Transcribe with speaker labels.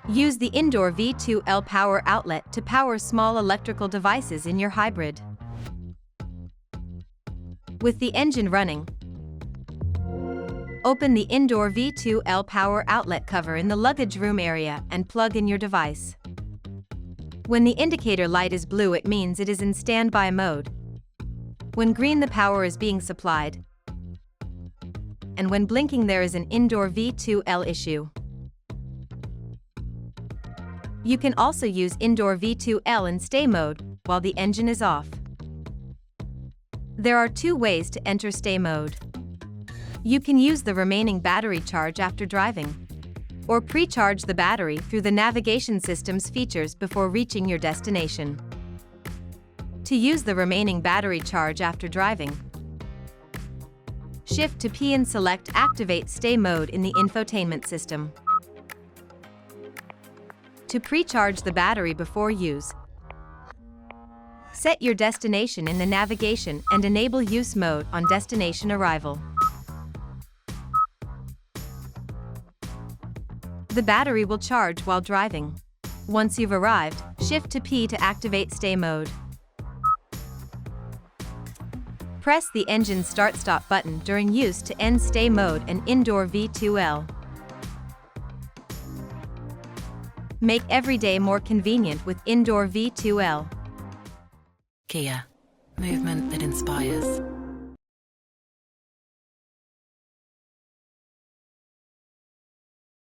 Speaker 1: Use the indoor V2L power outlet to power small electrical devices in your hybrid. With the engine running, open the indoor V2L power outlet cover in the luggage room area and plug in your device. When the indicator light is blue, it means it is in standby mode. When green, the power is being supplied. And when blinking, there is an indoor V2L issue. You can also use indoor V2L in stay mode while the engine is off. There are two ways to enter stay mode. You can use the remaining battery charge after driving, or pre-charge the battery through the navigation system's features before reaching your destination. To use the remaining battery charge after driving, shift to P and select Activate Stay Mode in the infotainment system. To pre-charge the battery before use, set your destination in the navigation and enable use mode on destination arrival. The battery will charge while driving. Once you've arrived, shift to P to activate stay mode. Press the engine start-stop button during use to end stay mode and indoor V2L. Make every day more convenient with indoor V2L.
Speaker 2: Kia. Movement that inspires.